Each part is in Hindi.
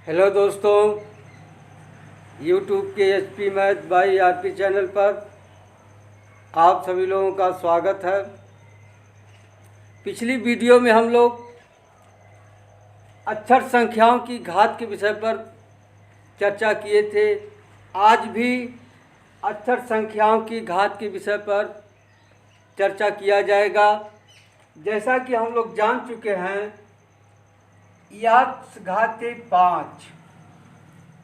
हेलो दोस्तों, यूट्यूब के HP math by RP channel पर आप सभी लोगों का स्वागत है। पिछली वीडियो में हम लोग अक्षर संख्याओं की घात के विषय पर चर्चा किए थे। आज भी अक्षर संख्याओं की घात के विषय पर चर्चा किया जाएगा। जैसा कि हम लोग जान चुके हैं, यक्स घाते 5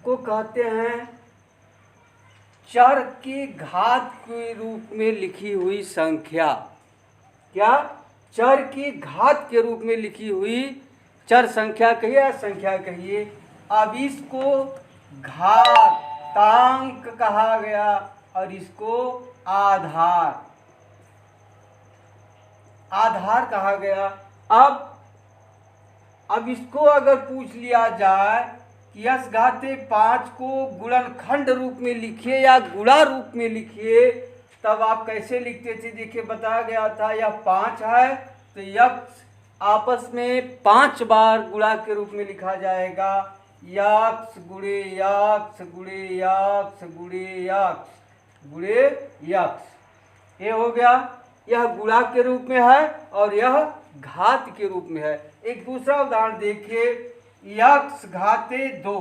को कहते हैं चर के घात के रूप में लिखी हुई संख्या। क्या? चर की घात के रूप में लिखी हुई चर संख्या कहिए या संख्या कहिए। अब इसको घातांक कहा गया और इसको आधार कहा गया। अब इसको अगर पूछ लिया जाए कि यस घाते 5 को गुणनखंड रूप में लिखिए या गुणा रूप में लिखिए, तब आप कैसे लिखते थे? देखिए, बताया गया था यह 5 है तो यक्स आपस में 5 बार गुणा के रूप में लिखा जाएगा। यक्स गुणे यक्स गुणे यक्स गुणे यक्स गुणे यक्स। ये हो गया। यह गुणा के रूप में है और यह घात के रूप में है। एक दूसरा उदाहरण देखिए, यक्स घाते 2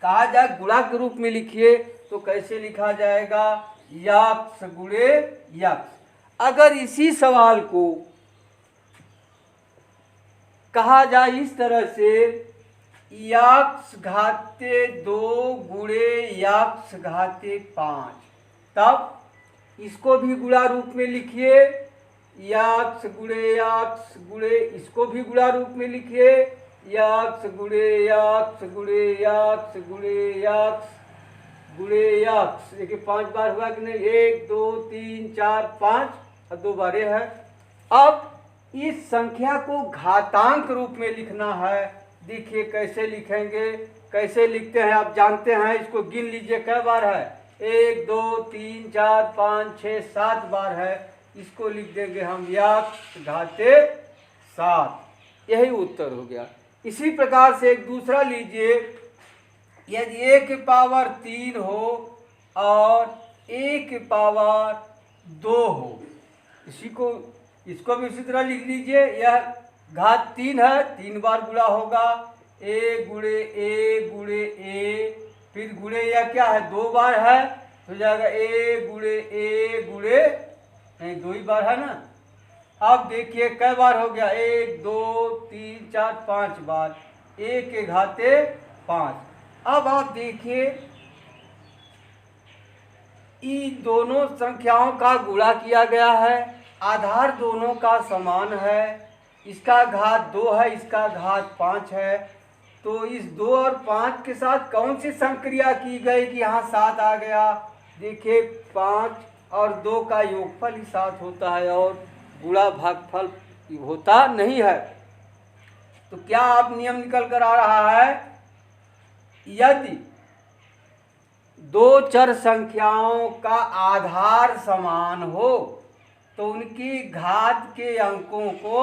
कहा जाए गुणा के रूप में लिखिए तो कैसे लिखा जाएगा? यक्स गुणे यक्स। अगर इसी सवाल को कहा जाए इस तरह से, यक्स घाते 2 गुणे यक्स घाते 5, तब इसको भी गुणा रूप में लिखिए। यक्स गुणे यक्स गुणे, इसको भी गुणा रूप में लिखिए। यक्स गुणे यक्स गुणे यक्स गुणे यक्स गुणे यक्स। देखिए 5 बार हुआ कि नहीं? 1 2 3 4 5 और 2 बार ये है। अब इस संख्या को घातांक रूप में लिखना है। देखिए कैसे लिखेंगे, कैसे लिखते हैं आप जानते हैं। इसको गिन लीजिए कै बार है? 1 2 3 4 5 6 7 बार है। इसको लिख देंगे हम यक्स घाते 7। यही उत्तर हो गया। इसी प्रकार से एक दूसरा लीजिए, यदि a की पावर 3 हो और a की पावर 2 हो, इसको भी इसी तरह लिख लीजिए। यह घात 3 है, 3 बार गुणा होगा। a गुणे a गुणे a, फिर गुणे यह क्या है? 2 बार है तो जाएगा a गुणे नहीं, 2 ही बार है ना। अब देखिए कै बार हो गया? 1 2 3 4 5 बार। a के घाते 5। अब आप देखिए इन दोनों संख्याओं का गुणा किया गया है, आधार दोनों का समान है। इसका घात 2 है, इसका घात 5 है। तो इस 2 और 5 के साथ कौन सी संक्रिया की गई कि यहाँ 7 आ गया? देखिए 5 और 2 का योगफल ही 7 होता है और गुणा भागफल होता नहीं है। तो क्या आप नियम निकल कर आ रहा है, यदि 2 चर संख्याओं का आधार समान हो तो उनकी घात के अंकों को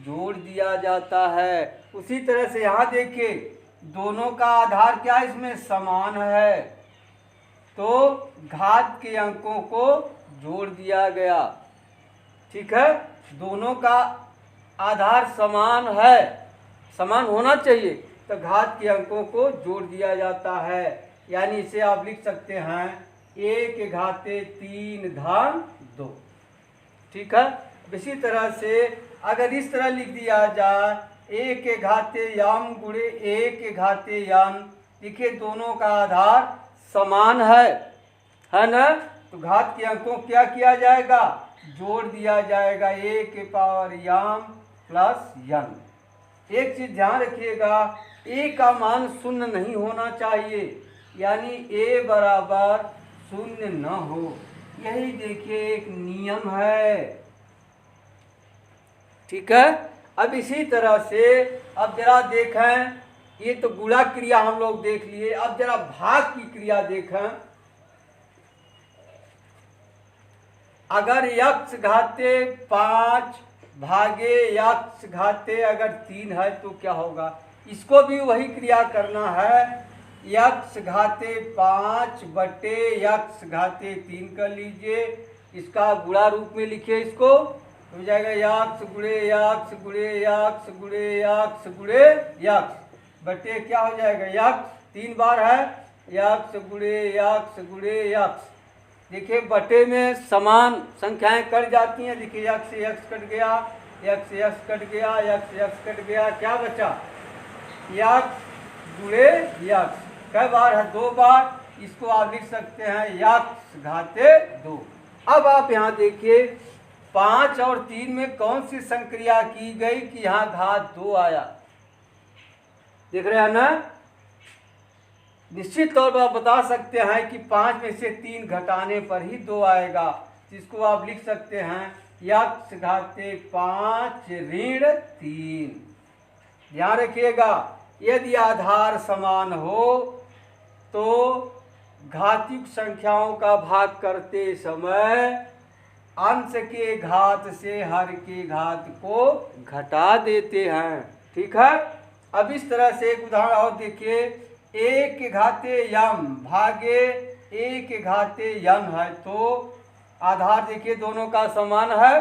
जोड़ दिया जाता है। उसी तरह से यहाँ देखिए दोनों का आधार क्या इसमें समान है, तो घात के अंकों को जोड़ दिया गया। ठीक है, दोनों का आधार समान है, समान होना चाहिए, तो घात के अंकों को जोड़ दिया जाता है। यानी इसे आप लिख सकते हैं a के घाते 3 धन 2। ठीक है। इसी तरह से अगर इस तरह लिख दिया जाए a के घाते यम गुणे a के घाते यन, देखिए दोनों का आधार समान है ना। तो घात के अंकों क्या किया जाएगा? जोड़ दिया जाएगा। a के पावर यम प्लस यन। एक चीज ध्यान रखिएगा, a का मान शून्य नहीं होना चाहिए, यानी a बराबर शून्य न हो। यही देखिए एक नियम है। ठीक है। अब इसी तरह से अब जरा देखें, ये तो गुणा क्रिया हम लोग देख लिए। अब जरा भाग की क्रिया देखें। अगर यक्स घाते 5 भागे यक्स घाते अगर 3 है तो क्या होगा? इसको भी वही क्रिया करना है। यक्स घाते 5 बटे यक्स घाते 3 कर लीजिए, इसका गुणा रूप में लिखिए। इसको हो जाएगा यक्स गुणे यक्स गुणे यक्स गुणे यक्स गुणे यक्स बटे क्या हो जाएगा यक्स 3 बार है यक्स गुणे यक्स गुणे यक्स। देखिए बटे में समान संख्याएं कट जाती हैं। देखिए यक्स से यक्स कट गया, यक्स से यक्स कट गया, यक्स से यक्स कट गया, क्या बचा यक्स गुणे यक्स। कई बार है 2 बार। इसको आप लिख सकते हैं यक्स घाते 2। अब आप यहाँ देखिए 5 और 3 में कौन सी संक्रिया की गई कि यहाँ घात 2 आया, देख रहे हैं ना। निश्चित तौर पर आप बता सकते हैं कि 5 में से 3 घटाने पर ही 2 आएगा, जिसको आप लिख सकते हैं यक्स घाते 5 ऋण 3। ध्यान रखिएगा, यदि आधार समान हो तो घातयुक्त संख्याओं का भाग करते समय अंश के घात से हर के घात को घटा देते हैं। ठीक है। अब इस तरह से एक उदाहरण और देखिए, a के घाते यम भागे a के घाते यन है, तो आधार देखिए दोनों का समान है।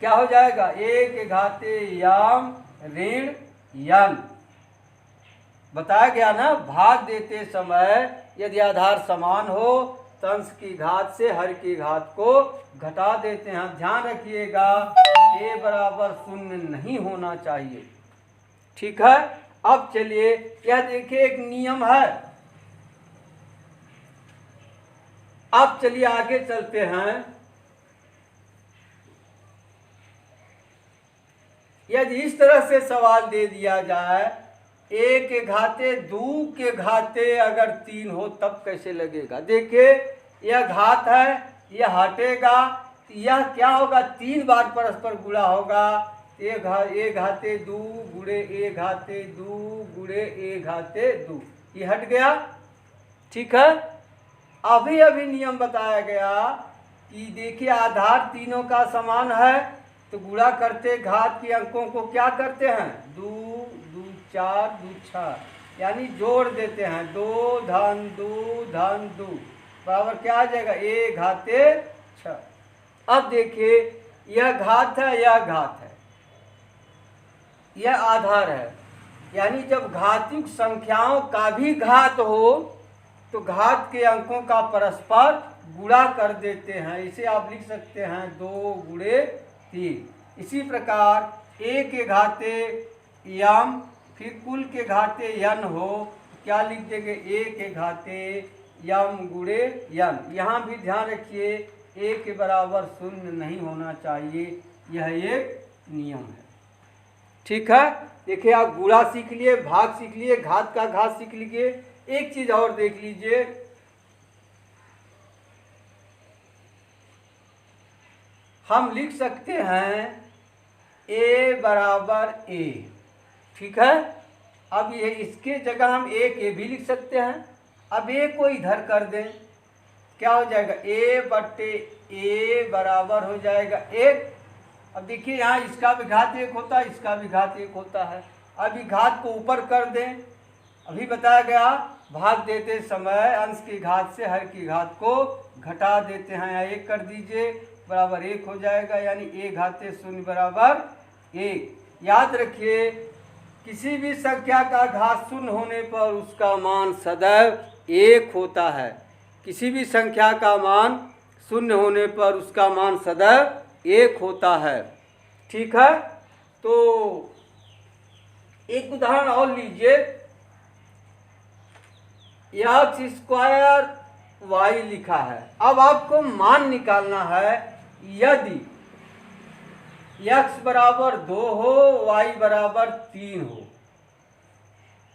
क्या हो जाएगा a के घाते यम ऋण यन। बताया गया ना, भाग देते समय यदि आधार समान हो तो अंश की घात से हर की घात को घटा देते हैं। ध्यान रखिएगा a बराबर 0 नहीं होना चाहिए। ठीक है। अब चलिए यह देखिए एक नियम है। अब चलिए आगे चलते हैं। यदि इस तरह से सवाल दे दिया जाए a के घाते 2 के घाते अगर 3 हो तब कैसे लगेगा। देखिए यह घात है, यह हटेगा, यह क्या होगा 3 बार परस्पर गुणा होगा। ए घाते 2 गुणे ए घाते 2 गुणे ए घाते 2, ये हट गया। ठीक है। अभी अभी नियम बताया गया कि देखिए आधार तीनों का समान है तो गुणा करते घात के अंकों को क्या करते हैं 2 2 4 2 6, यानी जोड़ देते हैं 2 धन 2 धन 2 बराबर क्या आ जाएगा ए घाते 6। अब देखिए यह घात है, यह घात है, यह आधार है, यानी जब घातयुक्त संख्याओं का भी घात हो तो घात के अंकों का परस्पर गुणा कर देते हैं। इसे आप लिख सकते हैं 2 गुणे 3। इसी प्रकार a के घाते यम फिर कुल के घाते यन हो, क्या लिख देंगे a के घाते यम गुणे यन। यहाँ भी ध्यान रखिए a के बराबर 0 नहीं होना चाहिए, यह एक नियम है। ठीक है। देखिए आप गुणा सीख लिए, भाग सीख लिए, घात का घात सीख लीजिए। एक चीज और देख लीजिए, हम लिख सकते हैं a बराबर a। ठीक है। अब ये इसके जगह हम a के भी लिख सकते हैं। अब a को इधर कर दें, क्या हो जाएगा a बट्टे a बराबर हो जाएगा 1। अब देखिए यहाँ इसका भी घात 1 होता है, इसका भी घात 1 होता है। अभी घात को ऊपर कर दें। अभी बताया गया भाग देते समय अंश की घात से हर की घात को घटा देते हैं, यहाँ 1 कर दीजिए बराबर 1 हो जाएगा, यानी a घाते 0 बराबर 1। याद रखिए किसी भी संख्या का घात 0 होने पर उसका मान सदैव 1 होता है। किसी भी संख्या का मान 0 होने पर उसका मान सदैव 1 होता है। ठीक है। तो एक उदाहरण और लीजिए, एक्स स्क्वायर वाई लिखा है। अब आपको मान निकालना है यदि x बराबर 2 हो y बराबर 3 हो,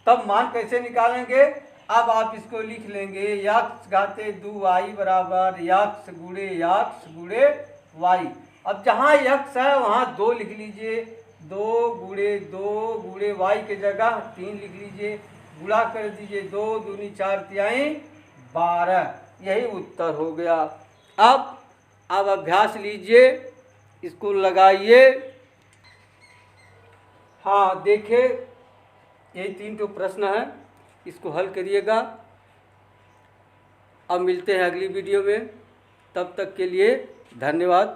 तब मान कैसे निकालेंगे। अब आप इसको लिख लेंगे x घाते 2y बराबर x गुणे x गुणे y। अब जहाँ x है वहाँ 2 लिख लीजिए, 2 गुणे 2 गुणे y के जगह 3 लिख लीजिए, गुणा कर दीजिए 2 दूनी 4 तिहाई 12, यही उत्तर हो गया। अब अभ्यास लीजिए, इसको लगाइए। हाँ देखिए यही 3 तो प्रश्न हैं, इसको हल करिएगा। अब मिलते हैं अगली वीडियो में, तब तक के लिए धन्यवाद।